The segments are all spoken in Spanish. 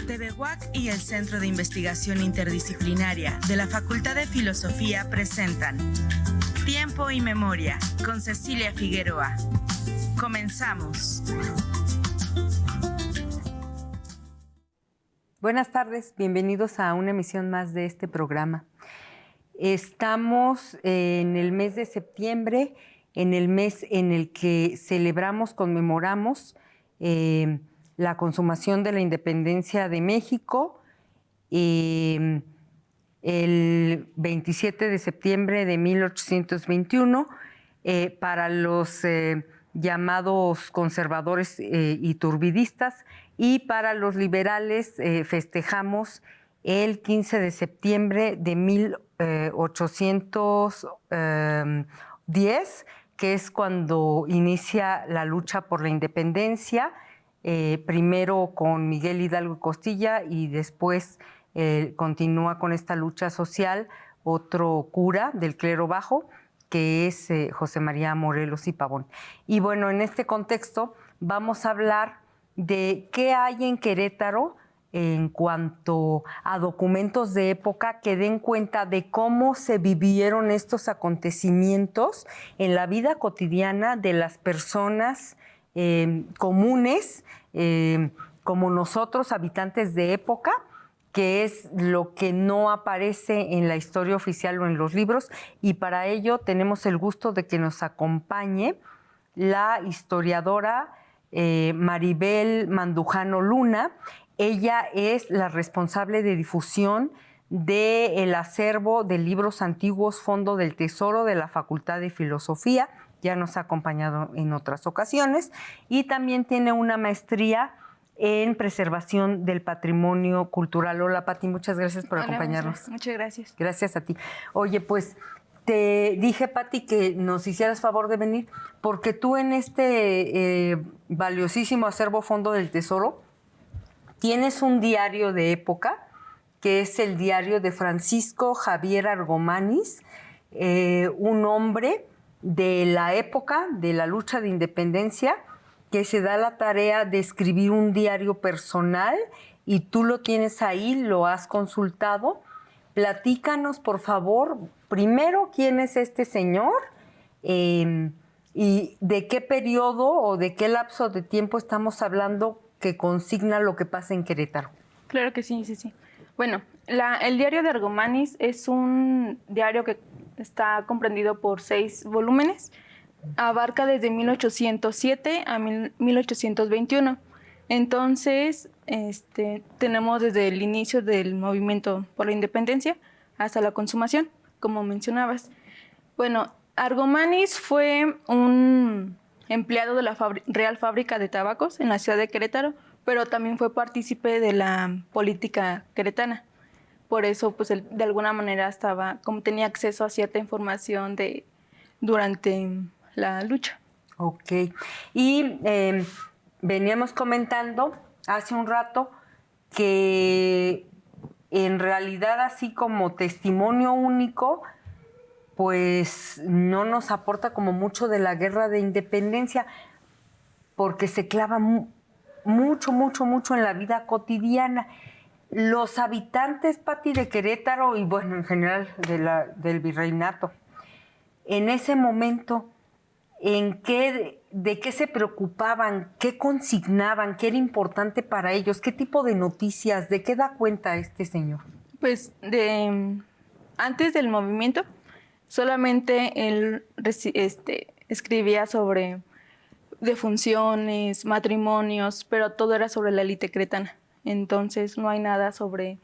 TVUAC y el Centro de Investigación Interdisciplinaria de la Facultad de Filosofía presentan Tiempo y Memoria con Cecilia Figueroa. Comenzamos. Buenas tardes, bienvenidos a una emisión más de este programa. Estamos en el mes de septiembre, en el mes en el que celebramos, conmemoramos la consumación de la independencia de México, el 27 de septiembre de 1821, para los llamados conservadores y turbidistas, y para los liberales festejamos el 15 de septiembre de 1810, que es cuando inicia la lucha por la independencia, primero con Miguel Hidalgo y Costilla y después continúa con esta lucha social otro cura del clero bajo, que es José María Morelos y Pavón. Y bueno, en este contexto vamos a hablar de qué hay en Querétaro en cuanto a documentos de época que den cuenta de cómo se vivieron estos acontecimientos en la vida cotidiana de las personas comunes, como nosotros, habitantes de época, que es lo que no aparece en la historia oficial o en los libros, y para ello tenemos el gusto de que nos acompañe la historiadora Maribel Mandujano Luna. Ella es la responsable de difusión del acervo de libros antiguos Fondo del Tesoro de la Facultad de Filosofía. Ya nos ha acompañado en otras ocasiones y también tiene una maestría en preservación del patrimonio cultural. Hola, Pati, muchas gracias por acompañarnos. Muchas gracias. Gracias a ti. Oye, pues te dije, Pati, que nos hicieras favor de venir porque tú en este valiosísimo acervo Fondo del Tesoro tienes un diario de época, que es el diario de Francisco Javier Argomanis, un hombre de la época de la lucha de independencia, que se da la tarea de escribir un diario personal, y tú lo tienes ahí, lo has consultado. Platícanos, por favor, primero, quién es este señor y de qué periodo o de qué lapso de tiempo estamos hablando que consigna lo que pasa en Querétaro. Claro que sí. Bueno, el diario de Argomanis es un diario que está comprendido por 6 volúmenes. Abarca desde 1807 a 1821. Entonces, tenemos desde el inicio del movimiento por la independencia hasta la consumación, como mencionabas. Bueno, Argomanis fue un empleado de la Real Fábrica de Tabacos en la ciudad de Querétaro, pero también fue partícipe de la política queretana. Por eso, pues, él, de alguna manera tenía acceso a cierta información durante la lucha. Ok. Y veníamos comentando hace un rato que en realidad, así como testimonio único, pues no nos aporta como mucho de la guerra de independencia, porque se clava mucho en la vida cotidiana. Los habitantes, Pati, de Querétaro y bueno, en general del virreinato, en ese momento, ¿de qué se preocupaban? ¿Qué consignaban? ¿Qué era importante para ellos? ¿Qué tipo de noticias? ¿De qué da cuenta este señor? Pues antes del movimiento, solamente él escribía sobre defunciones, matrimonios, pero todo era sobre la élite queretana. Entonces no hay nada sobre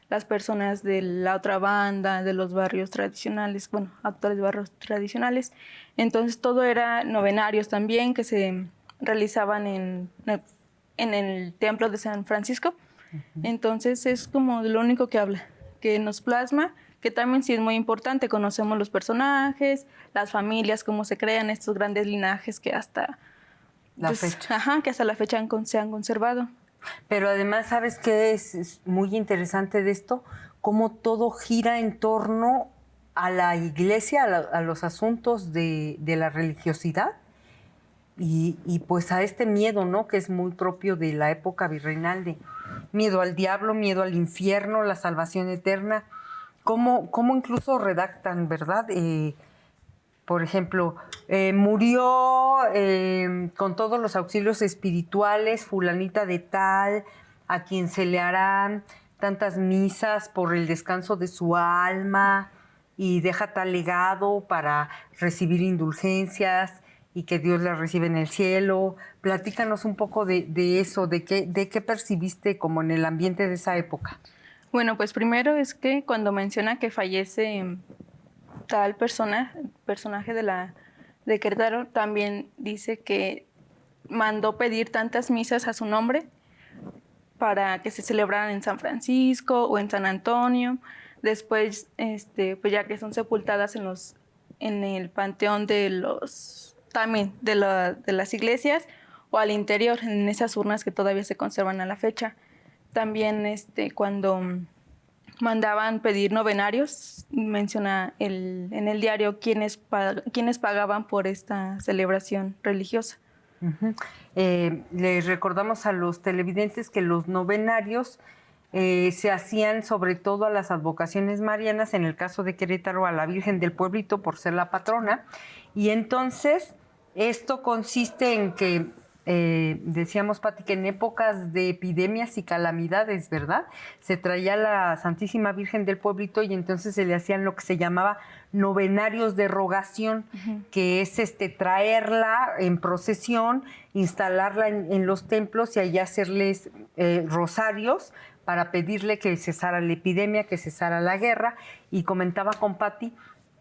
las personas de la otra banda, de los barrios tradicionales, bueno, actuales barrios tradicionales. Entonces todo era novenarios también que se realizaban en el templo de San Francisco. Entonces es como de lo único que habla, que nos plasma, que también sí es muy importante. Conocemos los personajes, las familias, cómo se crean estos grandes linajes que hasta la fecha. Que hasta la fecha se han conservado. Pero además, ¿sabes qué es muy interesante de esto? Cómo todo gira en torno a la iglesia, a los asuntos de la religiosidad y pues a este miedo, ¿no? Que es muy propio de la época virreinal miedo al diablo, miedo al infierno, la salvación eterna. ¿Cómo incluso redactan, verdad? Por ejemplo, murió con todos los auxilios espirituales, fulanita de tal, a quien se le harán tantas misas por el descanso de su alma y deja tal legado para recibir indulgencias y que Dios la recibe en el cielo. Platícanos un poco de eso, de qué percibiste como en el ambiente de esa época. Bueno, pues primero es que cuando menciona que fallece tal personaje de Querétaro, también dice que mandó pedir tantas misas a su nombre para que se celebraran en San Francisco o en San Antonio. Después, pues ya que son sepultadas en el panteón de las iglesias o al interior, en esas urnas que todavía se conservan a la fecha. También cuando mandaban pedir novenarios, menciona en el diario quiénes pagaban por esta celebración religiosa. Uh-huh. Les recordamos a los televidentes que los novenarios se hacían sobre todo a las advocaciones marianas, en el caso de Querétaro a la Virgen del Pueblito por ser la patrona, y entonces esto consiste en que decíamos, Pati, que en épocas de epidemias y calamidades, ¿verdad? Se traía la Santísima Virgen del Pueblito y entonces se le hacían lo que se llamaba novenarios de rogación, uh-huh, que es traerla en procesión, instalarla en los templos y allá hacerles rosarios para pedirle que cesara la epidemia, que cesara la guerra. Y comentaba con Pati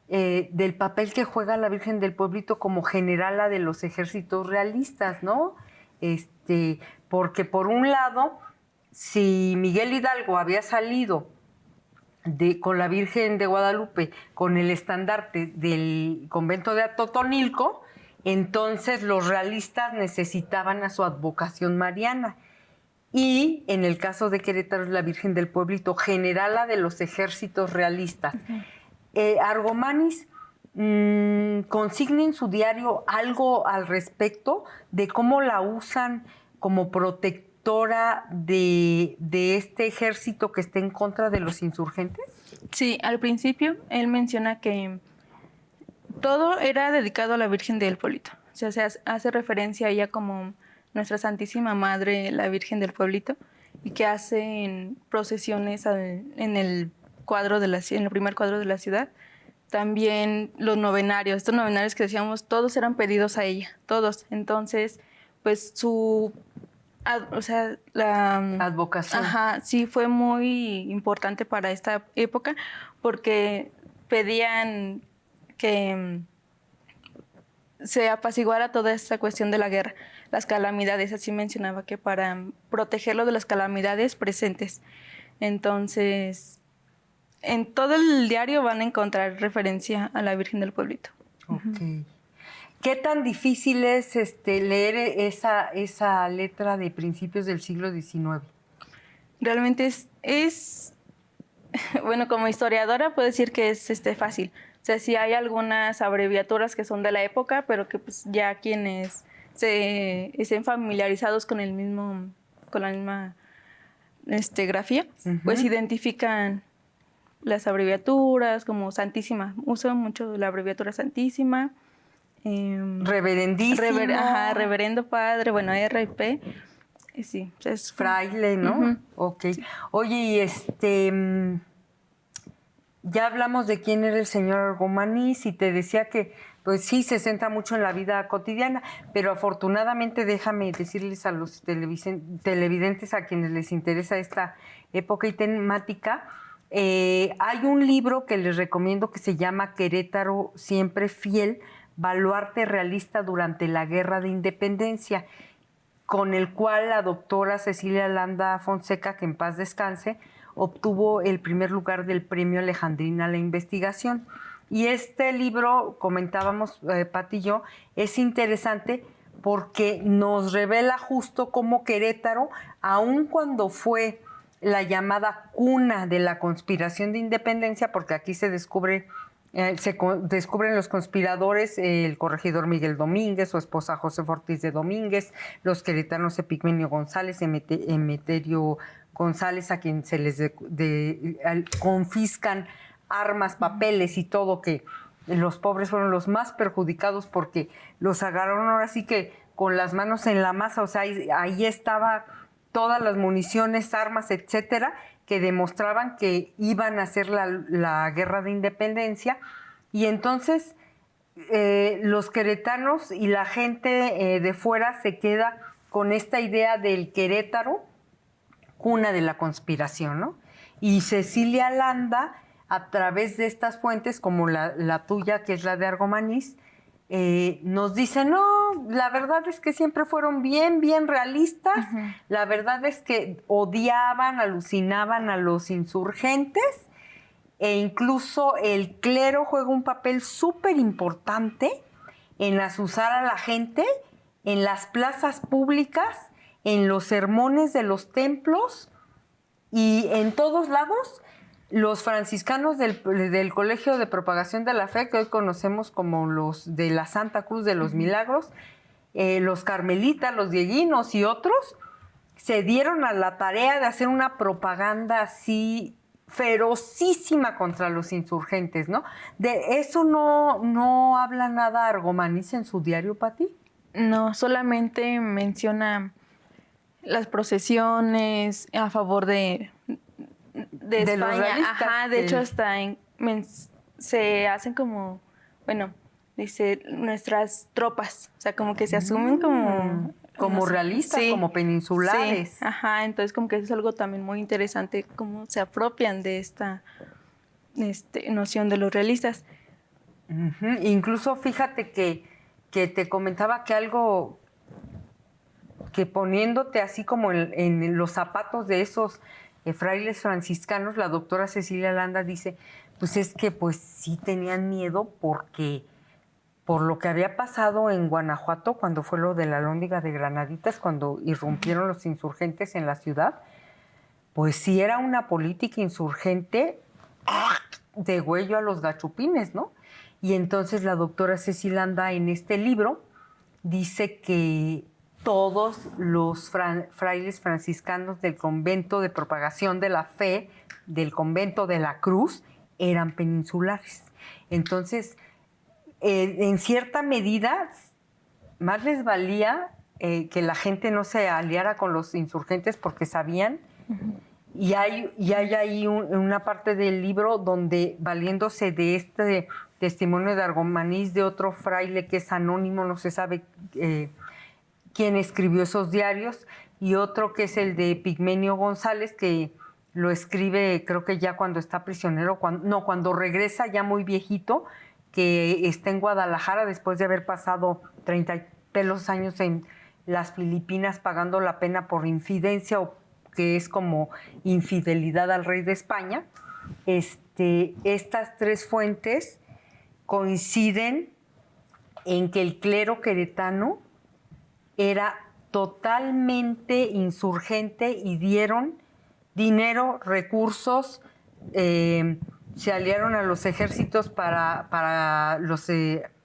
del papel que juega la Virgen del Pueblito como generala de los ejércitos realistas, ¿no? Porque por un lado, si Miguel Hidalgo había salido con la Virgen de Guadalupe, con el estandarte del convento de Atotonilco, entonces los realistas necesitaban a su advocación mariana. Y en el caso de Querétaro, la Virgen del Pueblito, generala de los ejércitos realistas. Uh-huh. Argomanis consigna en su diario algo al respecto de cómo la usan como protectora de este ejército que está en contra de los insurgentes. Sí, al principio él menciona que todo era dedicado a la Virgen del Pueblito. O sea, se hace referencia a ella como nuestra Santísima Madre, la Virgen del Pueblito, y que hacen procesiones en el primer cuadro de la ciudad. También los novenarios, estos novenarios que decíamos, todos eran pedidos a ella, todos. Entonces, pues la advocación. Ajá, sí, fue muy importante para esta época porque pedían que se apaciguara toda esta cuestión de la guerra, las calamidades, así mencionaba que para protegerlo de las calamidades presentes. Entonces, en todo el diario van a encontrar referencia a la Virgen del Pueblito. Okay. ¿Qué tan difícil es leer esa letra de principios del siglo XIX? Realmente es bueno, como historiadora puedo decir que es fácil. O sea, sí hay algunas abreviaturas que son de la época, pero que pues ya quienes estén familiarizados con la misma grafía, uh-huh, pues identifican las abreviaturas como Santísima. Uso mucho la abreviatura Santísima. Reverendísimo. Reverendo Padre, bueno, R.I.P. Sí, es fraile, ¿no? Uh-huh. Ok. Sí. Oye, y ya hablamos de quién era el señor Argomanis y te decía que pues sí, se centra mucho en la vida cotidiana, pero afortunadamente déjame decirles a los televidentes a quienes les interesa esta época y temática, hay un libro que les recomiendo que se llama Querétaro siempre fiel, baluarte realista durante la Guerra de Independencia, con el cual la doctora Cecilia Landa Fonseca, que en paz descanse, obtuvo el primer lugar del Premio Alejandrina a la Investigación. Y este libro, comentábamos Pati y yo, es interesante porque nos revela justo cómo Querétaro, aun cuando fue la llamada cuna de la conspiración de independencia, porque aquí se descubren los conspiradores, el corregidor Miguel Domínguez, su esposa Josefa Ortiz de Domínguez, los queretanos Epigmenio González, Emeterio González, a quien se les confiscan armas, papeles y todo, que los pobres fueron los más perjudicados porque los agarraron ahora sí que con las manos en la masa, o sea, ahí estaba todas las municiones, armas, etcétera, que demostraban que iban a hacer la guerra de independencia. Y entonces los queretanos y la gente de fuera se queda con esta idea del Querétaro, cuna de la conspiración, ¿no? Y Cecilia Landa, a través de estas fuentes, como la tuya, que es la de Argomanís, nos dice, no, la verdad es que siempre fueron bien realistas. La verdad es que odiaban, alucinaban a los insurgentes, e incluso el clero juega un papel súper importante en asusar a la gente en las plazas públicas, en los sermones de los templos y en todos lados. Los franciscanos del Colegio de Propagación de la Fe, que hoy conocemos como los de la Santa Cruz de los Milagros, los carmelitas, los dieguinos y otros, se dieron a la tarea de hacer una propaganda así ferocísima contra los insurgentes, ¿no? De eso no habla nada Argomanís en su diario, Pati. No, solamente menciona las procesiones a favor de España. Los realistas. Ajá, de hecho hasta se hacen como, bueno, dice nuestras tropas, o sea, como que se asumen como realistas, sí, como peninsulares. Sí, ajá, entonces como que eso es algo también muy interesante, cómo se apropian de esta noción de los realistas. Incluso fíjate que te comentaba que algo que poniéndote así como en los zapatos de esos frailes franciscanos, la doctora Cecilia Landa dice, pues es que pues sí tenían miedo porque por lo que había pasado en Guanajuato cuando fue lo de la Alhóndiga de Granaditas, cuando irrumpieron los insurgentes en la ciudad, pues sí era una política insurgente de huello a los gachupines, ¿no? Y entonces la doctora Cecilia Landa en este libro dice que todos los frailes franciscanos del convento de propagación de la fe, del convento de la Cruz, eran peninsulares. Entonces, en cierta medida, más les valía que la gente no se aliara con los insurgentes porque sabían. Y hay ahí una parte del libro donde, valiéndose de este testimonio de Argomanís, de otro fraile que es anónimo, no se sabe quién escribió esos diarios, y otro que es el de Pigmenio González, que lo escribe creo que ya cuando está prisionero, cuando regresa ya muy viejito, que está en Guadalajara después de haber pasado 30 y pelos años en las Filipinas pagando la pena por infidencia, o que es como infidelidad al rey de España. Estas tres fuentes coinciden en que el clero queretano era totalmente insurgente y dieron dinero, recursos, se aliaron a los ejércitos para los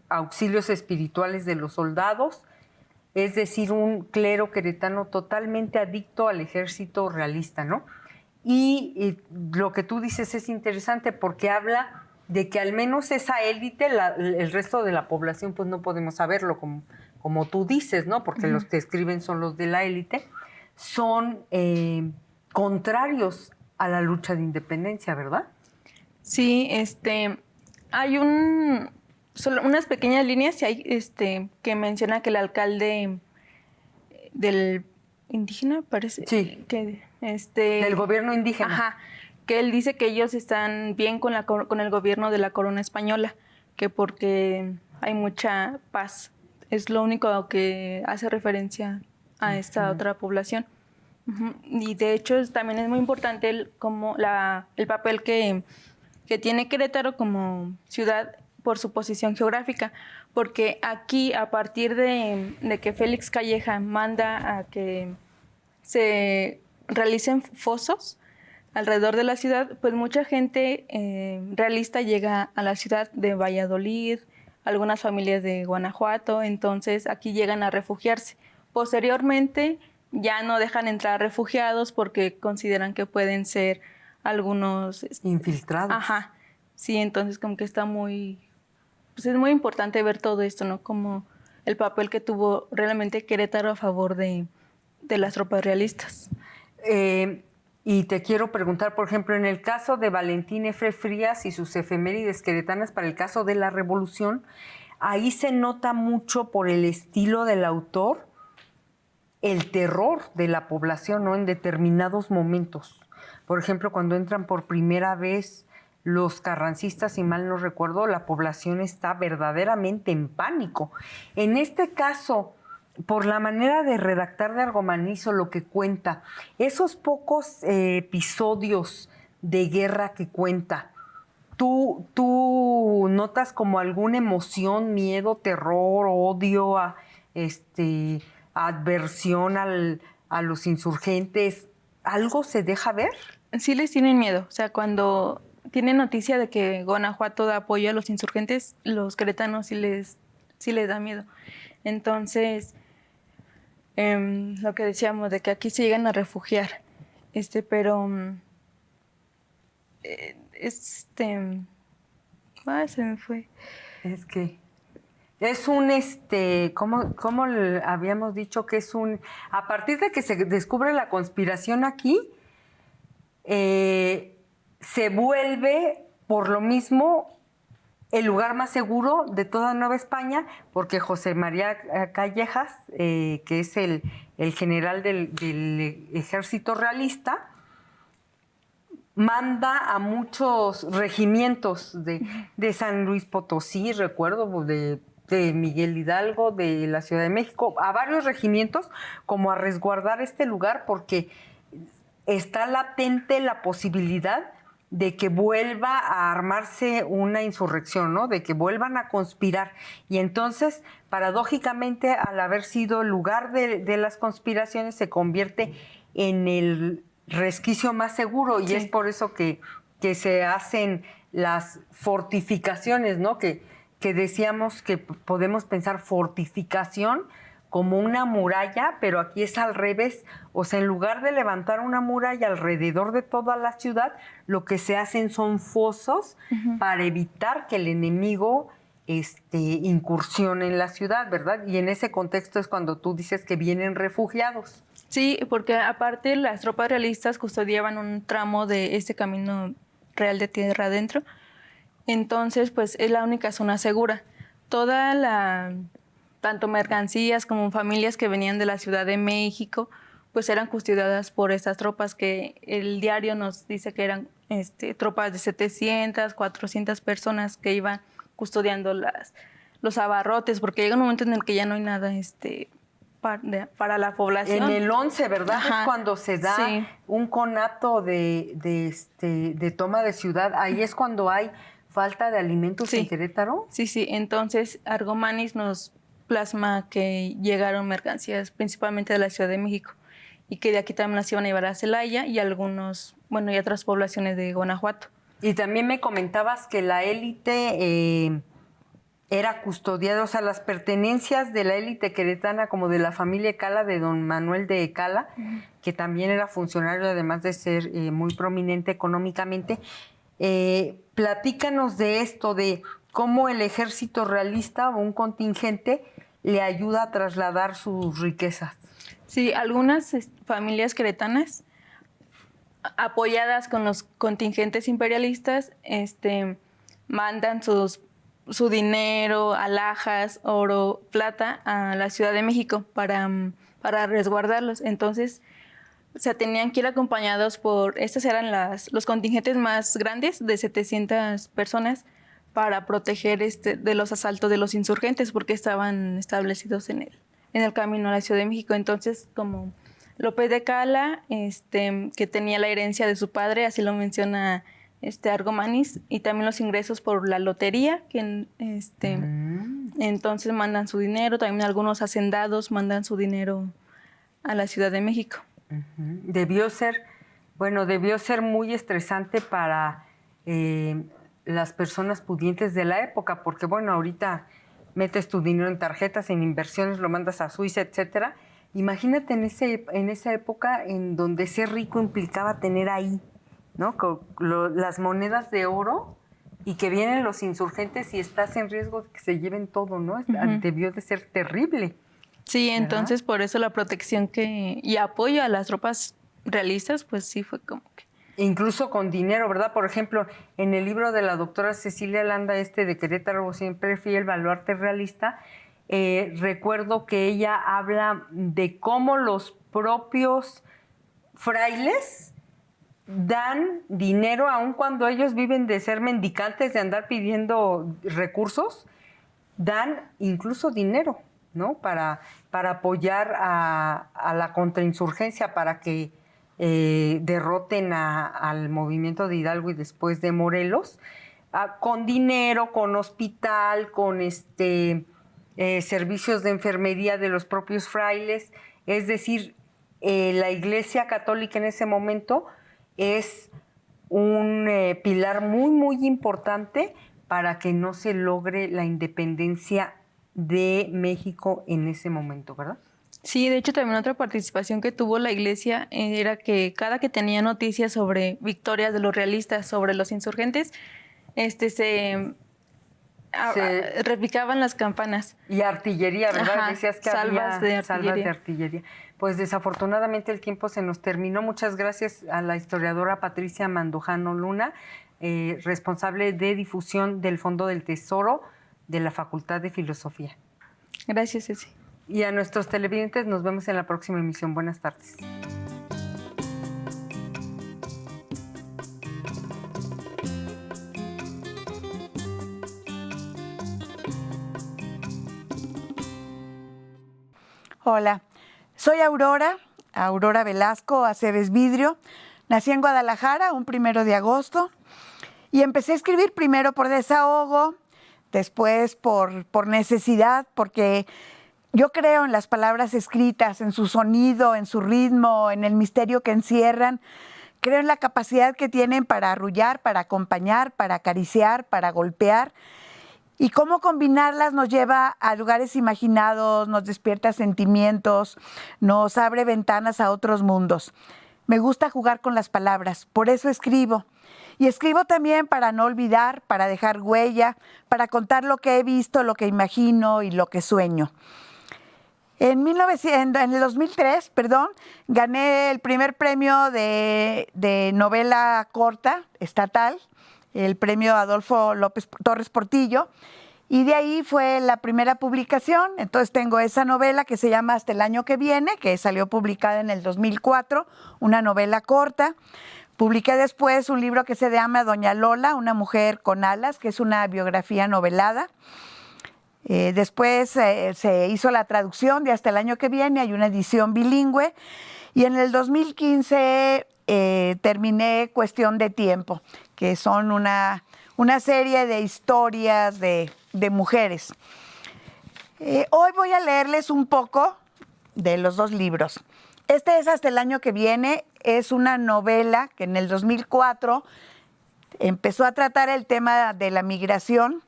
auxilios espirituales de los soldados, es decir, un clero queretano totalmente adicto al ejército realista, ¿no? Y lo que tú dices es interesante porque habla de que al menos esa élite, el resto de la población, pues no podemos saberlo como tú dices, ¿no? Porque los que escriben son los de la élite, son contrarios a la lucha de independencia, ¿verdad? Sí, hay unas pequeñas líneas que menciona que el alcalde del indígena, parece, sí, que del gobierno indígena. Ajá, que él dice que ellos están bien con el gobierno de la corona española, que porque hay mucha paz. Es lo único que hace referencia a esta otra población. Y de hecho también es muy importante el papel que tiene Querétaro como ciudad por su posición geográfica, porque aquí, a partir de que Félix Calleja manda a que se realicen fosos alrededor de la ciudad, pues mucha gente realista llega a la ciudad de Valladolid, algunas familias de Guanajuato, entonces aquí llegan a refugiarse. Posteriormente, ya no dejan entrar refugiados porque consideran que pueden ser algunos infiltrados. Ajá, sí, entonces como que está muy, pues es muy importante ver todo esto, ¿no? Como el papel que tuvo realmente Querétaro a favor de las tropas realistas. Y te quiero preguntar, por ejemplo, en el caso de Valentín F. Frías y sus efemérides queretanas para el caso de la Revolución, ahí se nota mucho por el estilo del autor el terror de la población, ¿no? En determinados momentos. Por ejemplo, cuando entran por primera vez los carrancistas, si mal no recuerdo, la población está verdaderamente en pánico. En este caso, por la manera de redactar de Argomanizo lo que cuenta, esos pocos episodios de guerra que cuenta, ¿tú notas como alguna emoción, miedo, terror, odio, adversión a los insurgentes? ¿Algo se deja ver? Sí les tienen miedo, o sea, cuando tienen noticia de que Guanajuato da apoyo a los insurgentes, los queretanos sí les da miedo. Entonces, lo que decíamos de que aquí se llegan a refugiar, pero se me fue. Es que es un, ¿cómo habíamos dicho que es un, a partir de que se descubre la conspiración aquí, se vuelve por lo mismo el lugar más seguro de toda Nueva España, porque José María Callejas, que es el general del ejército realista, manda a muchos regimientos de San Luis Potosí, recuerdo, de Miguel Hidalgo, de la Ciudad de México, a varios regimientos como a resguardar este lugar porque está latente la posibilidad de que vuelva a armarse una insurrección, ¿no? De que vuelvan a conspirar. Y entonces, paradójicamente, al haber sido el lugar de las conspiraciones, se convierte en el resquicio más seguro. Y sí, es por eso que se hacen las fortificaciones, ¿no? Que decíamos que podemos pensar fortificación como una muralla, pero aquí es al revés. O sea, en lugar de levantar una muralla alrededor de toda la ciudad, lo que se hacen son fosos para evitar que el enemigo incursione en la ciudad, ¿verdad? Y en ese contexto es cuando tú dices que vienen refugiados. Sí, porque aparte las tropas realistas custodiaban un tramo de este camino real de tierra adentro. Entonces, pues es la única zona segura. Tanto mercancías como familias que venían de la Ciudad de México, pues eran custodiadas por estas tropas que el diario nos dice que eran tropas de 700, 400 personas que iban custodiando los abarrotes, porque llega un momento en el que ya no hay nada para la población. En el 11, ¿verdad? Ajá, es cuando se da un conato de toma de ciudad. Ahí es cuando hay falta de alimentos en Querétaro. Sí. Entonces, Argomanis nos plasma que llegaron mercancías principalmente de la Ciudad de México y que de aquí también las iban a llevar a Celaya y y otras poblaciones de Guanajuato. Y también me comentabas que la élite era custodiada, o sea, las pertenencias de la élite queretana como de la familia Cala, de don Manuel de Cala, que también era funcionario además de ser muy prominente económicamente. Platícanos de esto, de cómo el ejército realista o un contingente le ayuda a trasladar sus riquezas. Sí, algunas familias queretanas, apoyadas con los contingentes imperialistas, mandan su dinero, alhajas, oro, plata a la Ciudad de México para resguardarlos. Entonces, se tenían que ir acompañados estos eran los contingentes más grandes, de 700 personas, para proteger de los asaltos de los insurgentes, porque estaban establecidos en el camino a la Ciudad de México. Entonces, como López de Cala, que tenía la herencia de su padre, así lo menciona Argomanis, y también los ingresos por la lotería, que entonces mandan su dinero, también algunos hacendados mandan su dinero a la Ciudad de México. Debió ser muy estresante para las personas pudientes de la época, porque bueno, ahorita metes tu dinero en tarjetas, en inversiones, lo mandas a Suiza, etcétera, Imagínate en esa época en donde ser rico implicaba tener ahí, ¿no? Las monedas de oro y que vienen los insurgentes y estás en riesgo de que se lleven todo, ¿no? Debió de ser terrible. Sí, ¿verdad? entonces por eso la protección y apoyo a las tropas realistas, pues sí fue como que... Incluso con dinero, ¿verdad? Por ejemplo, en el libro de la doctora Cecilia Landa, de Querétaro, siempre fiel, baluarte realista, recuerdo que ella habla de cómo los propios frailes dan dinero, aun cuando ellos viven de ser mendicantes, de andar pidiendo recursos, dan incluso dinero, ¿no? Para apoyar a la contrainsurgencia, para que derroten al movimiento de Hidalgo y después de Morelos, con dinero, con hospital, con servicios de enfermería de los propios frailes. Es decir, la Iglesia Católica en ese momento es un pilar muy, muy importante para que no se logre la independencia de México en ese momento, ¿verdad? Sí, de hecho también otra participación que tuvo la iglesia era que cada que tenía noticias sobre victorias de los realistas sobre los insurgentes, se repicaban las campanas. Y artillería, ¿verdad? Ajá, Decías que salvas había de salvas de artillería. Pues desafortunadamente el tiempo se nos terminó. Muchas gracias a la historiadora Patricia Mandujano Luna, responsable de difusión del Fondo del Tesoro de la Facultad de Filosofía. Gracias, Ceci. Y a nuestros televidentes nos vemos en la próxima emisión. Buenas tardes. Hola, soy Aurora Velasco Aceves Vidrio. Nací en Guadalajara un 1 de agosto y empecé a escribir primero por desahogo, después por necesidad, porque yo creo en las palabras escritas, en su sonido, en su ritmo, en el misterio que encierran. Creo en la capacidad que tienen para arrullar, para acompañar, para acariciar, para golpear. Y cómo combinarlas nos lleva a lugares imaginados, nos despierta sentimientos, nos abre ventanas a otros mundos. Me gusta jugar con las palabras, por eso escribo. Y escribo también para no olvidar, para dejar huella, para contar lo que he visto, lo que imagino y lo que sueño. En el 2003, gané el primer premio de novela corta estatal, el premio Adolfo López Torres Portillo, y de ahí fue la primera publicación. Entonces tengo esa novela que se llama Hasta el año que viene, que salió publicada en el 2004, una novela corta. Publiqué después un libro que se llama Doña Lola, una mujer con alas, que es una biografía novelada. Después se hizo la traducción de Hasta el año que viene, hay una edición bilingüe. Y en el 2015 terminé Cuestión de tiempo, que son una serie de historias de mujeres. Hoy voy a leerles un poco de los dos libros. Este es Hasta el año que viene, es una novela que en el 2004 empezó a tratar el tema de la migración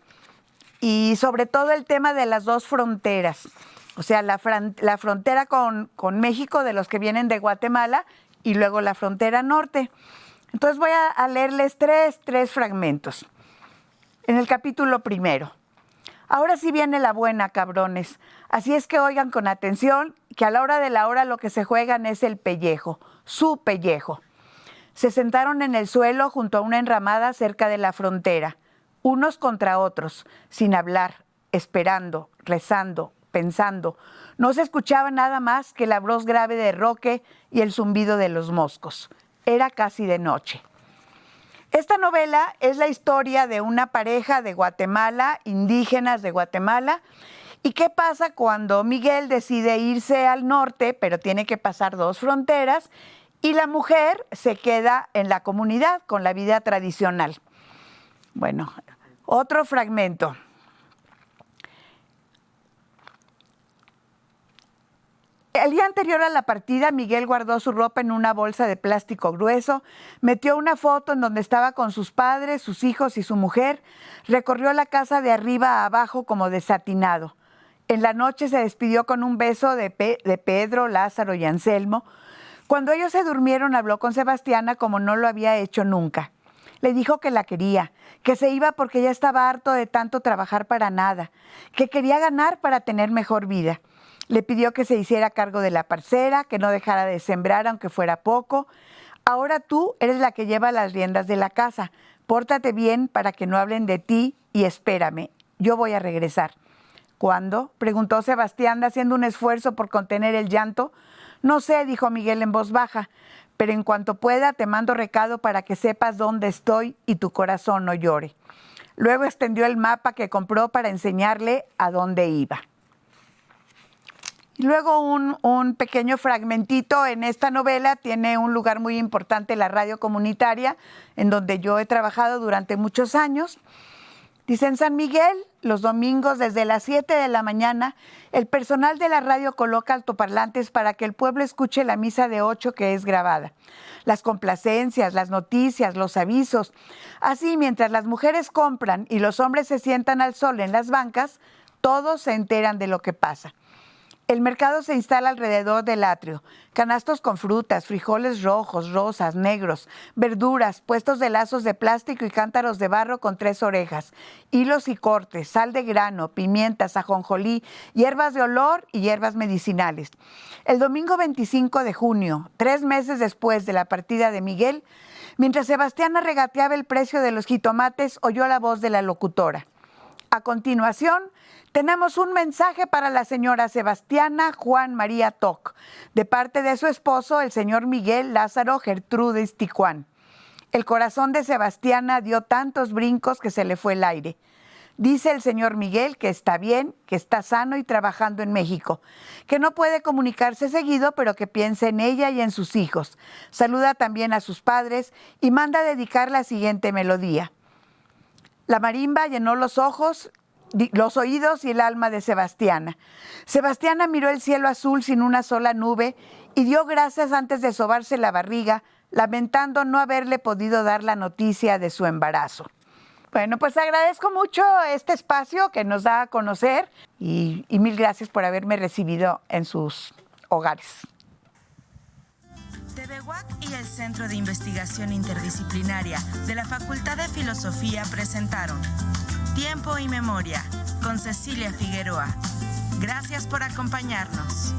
y sobre todo el tema de las dos fronteras, o sea, la frontera con México de los que vienen de Guatemala y luego la frontera norte. Entonces voy a leerles tres fragmentos. En el capítulo 1. Ahora sí viene la buena, cabrones. Así es que oigan con atención que a la hora de la hora lo que se juegan es el pellejo, su pellejo. Se sentaron en el suelo junto a una enramada cerca de la frontera, unos contra otros, sin hablar, esperando, rezando, pensando. No se escuchaba nada más que la voz grave de Roque y el zumbido de los moscos. Era casi de noche. Esta novela es la historia de una pareja de Guatemala, indígenas de Guatemala. ¿Y qué pasa cuando Miguel decide irse al norte, pero tiene que pasar dos fronteras, y la mujer se queda en la comunidad con la vida tradicional? Bueno, otro fragmento. El día anterior a la partida, Miguel guardó su ropa en una bolsa de plástico grueso, metió una foto en donde estaba con sus padres, sus hijos y su mujer, recorrió la casa de arriba a abajo como desatinado. En la noche se despidió con un beso de Pedro, Lázaro y Anselmo. Cuando ellos se durmieron, habló con Sebastiana como no lo había hecho nunca. Le dijo que la quería, que se iba porque ya estaba harto de tanto trabajar para nada, que quería ganar para tener mejor vida. Le pidió que se hiciera cargo de la parcela, que no dejara de sembrar aunque fuera poco. Ahora tú eres la que lleva las riendas de la casa. Pórtate bien para que no hablen de ti y espérame, yo voy a regresar. ¿Cuándo?, preguntó Sebastián, haciendo un esfuerzo por contener el llanto. No sé, dijo Miguel en voz baja, pero en cuanto pueda te mando recado para que sepas dónde estoy y tu corazón no llore. Luego extendió el mapa que compró para enseñarle a dónde iba. Y luego un pequeño fragmentito en esta novela. Tiene un lugar muy importante la radio comunitaria, en donde yo he trabajado durante muchos años. Dice: en San Miguel, los domingos desde las 7 de la mañana, el personal de la radio coloca altoparlantes para que el pueblo escuche la misa de 8 que es grabada. Las complacencias, las noticias, los avisos. Así, mientras las mujeres compran y los hombres se sientan al sol en las bancas, todos se enteran de lo que pasa. El mercado se instala alrededor del atrio. Canastos con frutas, frijoles rojos, rosas, negros, verduras, puestos de lazos de plástico y cántaros de barro con 3 orejas, hilos y cortes, sal de grano, pimientas, ajonjolí, hierbas de olor y hierbas medicinales. El domingo 25 de junio, 3 meses después de la partida de Miguel, mientras Sebastiana regateaba el precio de los jitomates, oyó la voz de la locutora. A continuación, tenemos un mensaje para la señora Sebastiana Juan María Toc, de parte de su esposo, el señor Miguel Lázaro Gertrudis Ticuán. El corazón de Sebastiana dio tantos brincos que se le fue el aire. Dice el señor Miguel que está bien, que está sano y trabajando en México, que no puede comunicarse seguido, pero que piensa en ella y en sus hijos. Saluda también a sus padres y manda dedicar la siguiente melodía. La marimba llenó los ojos, los oídos y el alma de Sebastiana. Sebastiana miró el cielo azul sin una sola nube y dio gracias antes de sobarse la barriga, lamentando no haberle podido dar la noticia de su embarazo. Bueno, pues agradezco mucho este espacio que nos da a conocer y mil gracias por haberme recibido en sus hogares. TVUAC y el Centro de Investigación Interdisciplinaria de la Facultad de Filosofía presentaron Tiempo y Memoria con Cecilia Figueroa. Gracias por acompañarnos.